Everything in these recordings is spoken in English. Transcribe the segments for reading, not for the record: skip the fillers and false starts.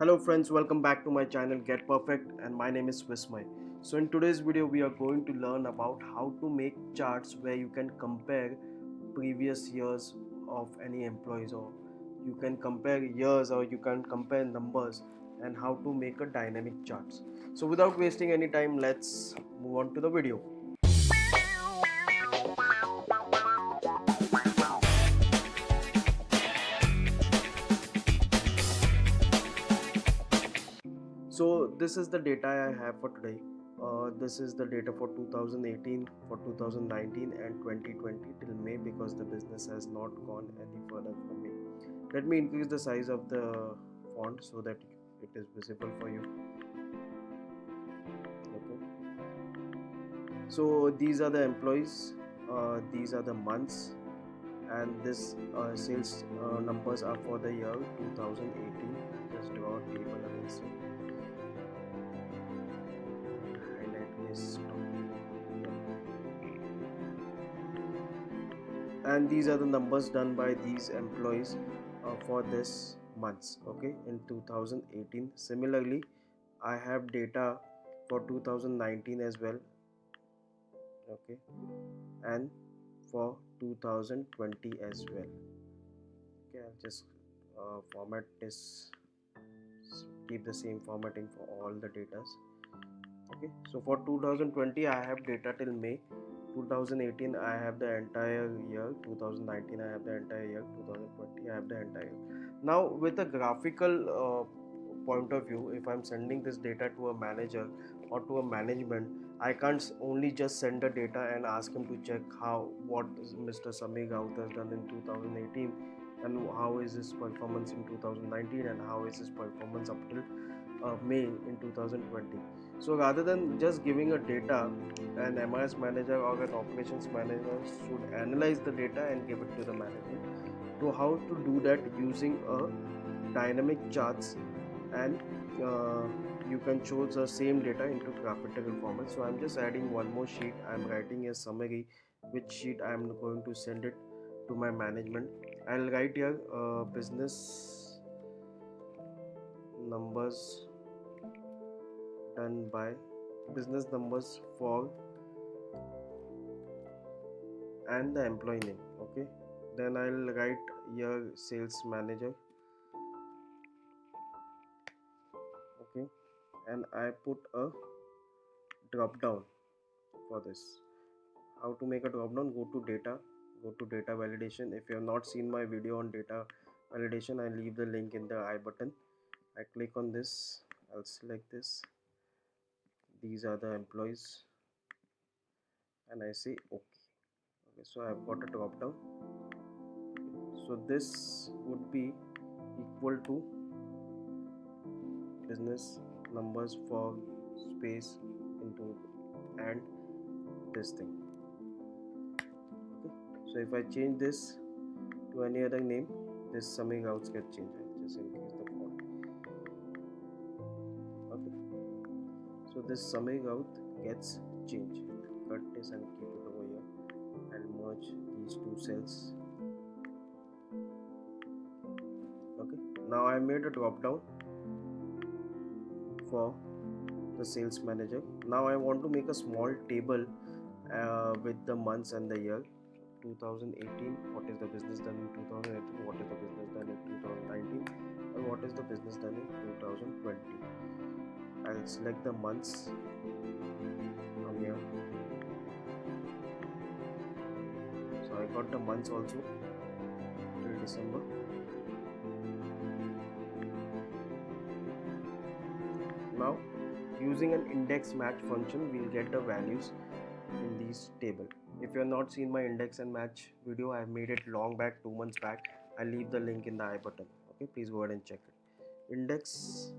Hello friends, welcome back to my channel Get Perfect and my name is Vismay. So in today's video we are going to learn about how to make charts where you can compare previous years of any employees, or you can compare years, or you can compare numbers, and how to make a dynamic charts. So without wasting any time, let's move on to the video. So this is the data I have for today. This is the data for 2018, for 2019 and 2020 till May, because the business has not gone any further from May. Let me increase the size of the font so that it is visible for you. Okay. So these are the employees, these are the months, and this sales numbers are for the year 2018. Just draw a table against it. Highlight this and these are the numbers done by these employees for this months, okay, in 2018. Similarly, I have data for 2019 as well, okay, and for 2020 as well. Okay, I'll just format this, keep the same formatting for all the datas. Okay, so for 2020 I have data till May. 2018 I have the entire year. 2019 I have the entire year. 2020 I have the entire year. Now with a graphical point of view, if I'm sending this data to a manager or to a management, I can't only just send the data and ask him to check how what Mr. Samir Gaut has done in 2018 and how is his performance in 2019 and how is his performance up till May in 2020. So rather than just giving a data, an MIS manager or an operations manager should analyze the data and give it to the manager. To how to do that using a dynamic charts, and uh, you can show the same data into graphical format. So I'm just adding one more sheet. I'm writing a summary which sheet I'm going to send it to my management. I'll write here business numbers done by business numbers for and the employee name. Okay, then I'll write your sales manager. Okay, and I put a drop down for this. How to make a drop down? Go to data, go to data validation. If you have not seen my video on data validation, I leave the link in the I button. I click on this, I'll select this. These are the employees and I say okay. Okay, so I've got a drop down. So this would be equal to business numbers for space into and this thing. Okay, so if I change this to any other name, this summing outs get changed. I'll just increase the font. Okay, so this summing out gets changed. Cut this and keep it over here and merge these two cells. Okay, now I made a drop down for the sales manager. Now I want to make a small table with the months and the year. 2018, what is the business done in 2018, what is the business done in 2019, and what is the business done in 2020. I'll select the months from here. So I got the months also till December. Now using an index match function, we'll get the values in these table. If you have not seen my index and match video, I have made it long back, 2 months back. I'll leave the link in the I button. Okay, please go ahead and check it. Index,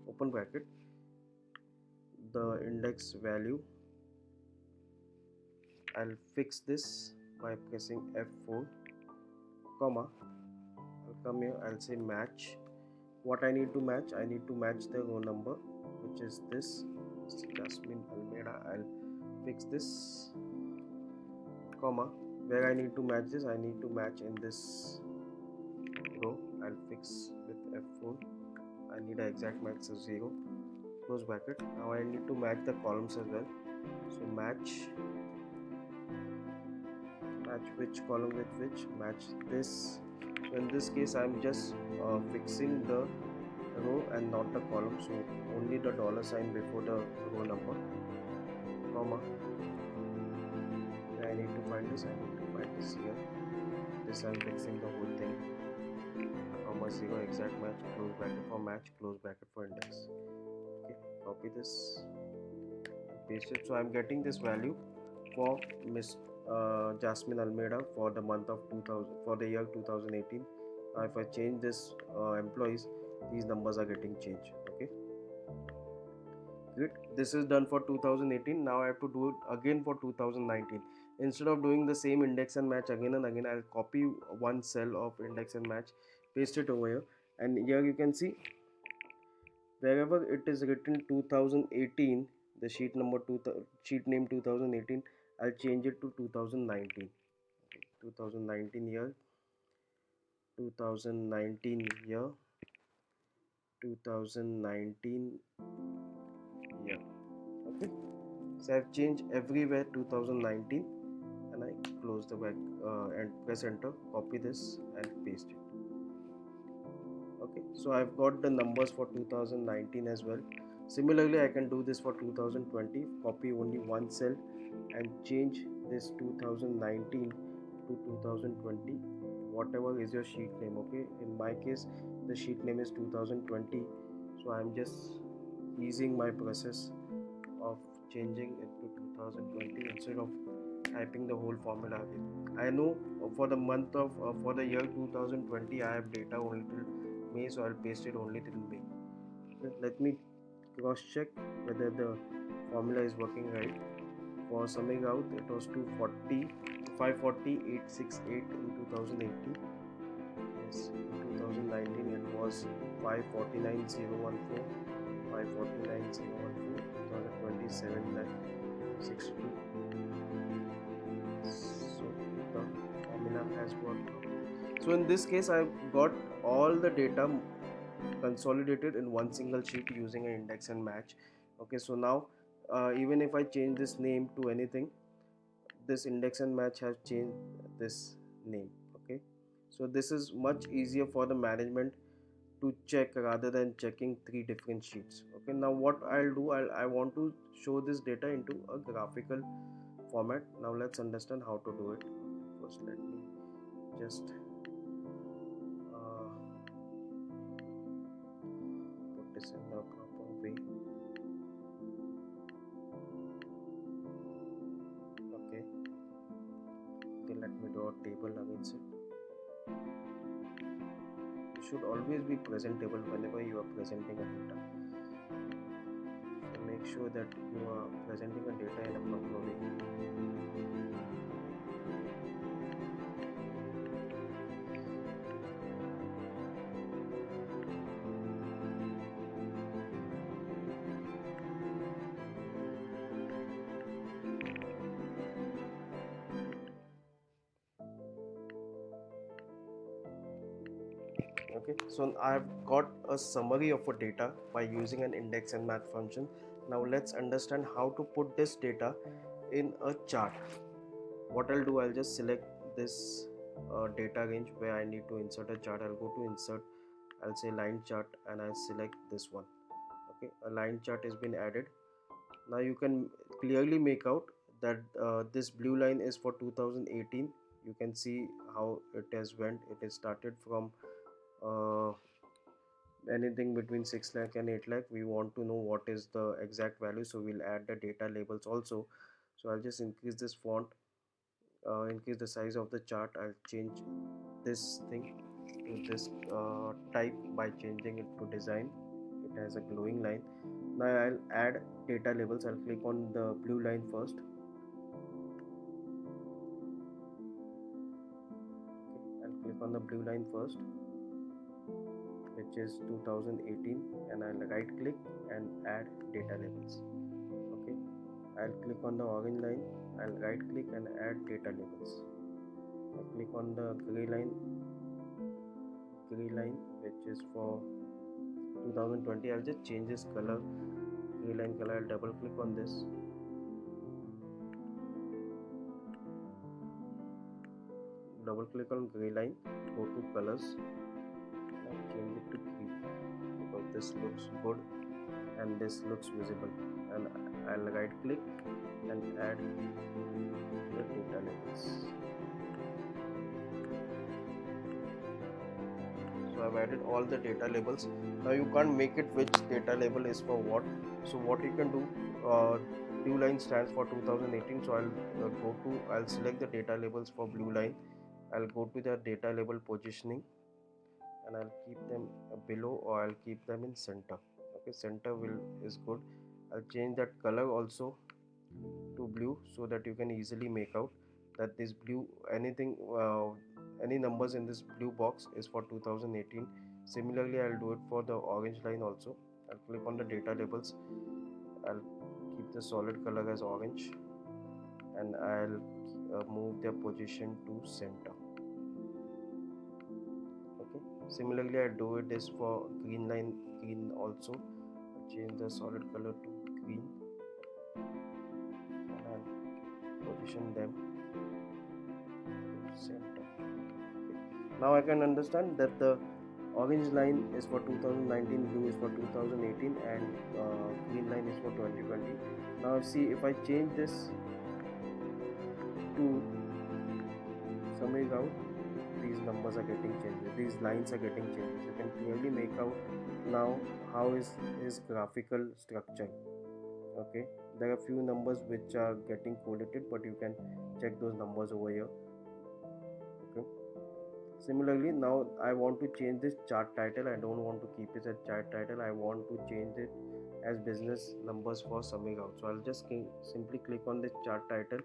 open bracket, the index value. I'll fix this by pressing F4, comma. I'll come here, I'll say match. What I need to match? I need to match the row number, which is this, Jasmine Almeida. I'll fix this, comma. Where I need to match this, I need to match in this row. I'll fix with F4. I need an exact match, so 0, close bracket. Now I need to match the columns as well. So match which column with which, match this. So in this case I'm just fixing the row and not the column, so only the dollar sign before the row number, comma. I need to find this, I need to find this here. This I'm fixing the whole thing, comma 0, exact match, close bracket for match, close bracket for index. Okay, copy this and paste it. So I'm getting this value for Miss Jasmine Almeida for the month of 2000, for the year 2018. Now if I change this employees, these numbers are getting changed. Okay, good. This is done for 2018. Now I have to do it again for 2019. Instead of doing the same index and match again and again, I'll copy one cell of index and match, paste it over here, and here you can see wherever it is written 2018, the sheet number sheet name 2018, I'll change it to 2019. Okay, 2019 year, 2019 year, 2019 year. Okay, so I've changed everywhere 2019, and I close the back and press enter, copy this and paste it. Okay, so I've got the numbers for 2019 as well. Similarly, I can do this for 2020, copy only one cell and change this 2019 to 2020, whatever is your sheet name. Okay, in my case the sheet name is 2020, so I'm just easing my process of changing it to 2020 instead of typing the whole formula again. I know for the month of for the year 2020 I have data only till May, so I'll paste it only till May. Okay, let me cross check whether the formula is working right. For summing out, it was 240, 540, 868 in 2018. Yes, in 2019 it was 549,014, 549,014, 2027 that 62. So the formula has worked. So in this case, I've got all the data consolidated in one single sheet using an index and match. Okay, so now even if I change this name to anything, this index and match has changed this name. Okay, so this is much easier for the management to check rather than checking three different sheets. Okay, now what I'll do, I want to show this data into a graphical format. Now let's understand how to do it. First let me just put this in the proper way. Okay, okay, let me draw a table against it. You should always be presentable whenever you are presenting a data. So make sure that you are presenting a data in a proper way. Okay, so I've got a summary of a data by using an index and match function. Now let's understand how to put this data in a chart. What I'll do, I'll just select this data range where I need to insert a chart. I'll go to insert, I'll say line chart, and I'll select this one. Okay, a line chart has been added. Now you can clearly make out that this blue line is for 2018. You can see how it has went. It has started from uh, anything between 6 lakh and 8 lakh. We want to know what is the exact value, so we'll add the data labels also. So I'll just increase this font, increase the size of the chart. I'll change this thing to this type by changing it to design. It has a glowing line. Now I'll add data labels. I'll click on the blue line first. Okay, I'll click on the blue line first, which is 2018, and I'll right click and add data labels. Okay, I'll click on the orange line, I'll right click and add data labels. I'll click on the gray line which is for 2020. I'll just change this color, gray line color. I'll double click on this. Double click on gray line, go to colors, and change it to green because this looks good and this looks visible. And I'll right click and add the data labels. So I've added all the data labels. Now you can't make it which data label is for what. So what you can do, blue line stands for 2018. So I'll select the data labels for blue line. I'll go to the data label positioning and I'll keep them below, or I'll keep them in center. Okay, center will is good. I'll change that color also to blue so that you can easily make out that this blue, any numbers in this blue box is for 2018. Similarly, I'll do it for the orange line also. I'll click on the data labels, I'll keep the solid color as orange, and I'll move their position to center. Okay, similarly I do it this for green line, green also. I'll change the solid color to green and I'll position them to center. Okay. Now I can understand that the orange line is for 2019, blue is for 2018, and green line is for 2020. Now see, if I change this to summary out, these numbers are getting changed, these lines are getting changed. You can clearly make out now how is his graphical structure. Okay, there are few numbers which are getting collated, but you can check those numbers over here. Okay, similarly now I want to change this chart title. I don't want to keep it as chart title, I want to change it as business numbers for summing out. So I'll just simply click on this chart title,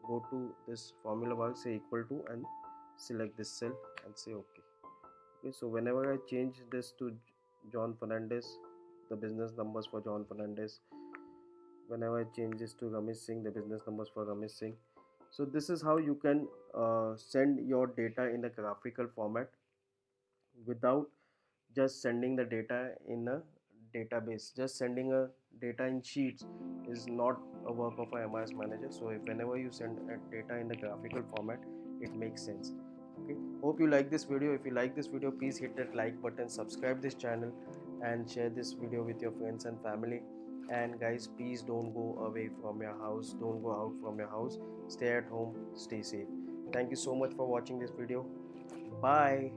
go to this formula bar, say equal to, and select this cell and say okay. Okay, so whenever I change this to John Fernandez, the business numbers for John Fernandez, whenever I change this to Ramesh Singh, the business numbers for Ramesh Singh. So this is how you can send your data in a graphical format without just sending the data in a database. Just sending a data in sheets is not a work of a MIS manager. So if whenever you send a data in the graphical format, it makes sense. Okay, hope you like this video. If you like this video, please hit that like button, subscribe this channel, and share this video with your friends and family. And guys, please don't go away from your house, don't go out from your house, stay at home, stay safe. Thank you so much for watching this video. Bye.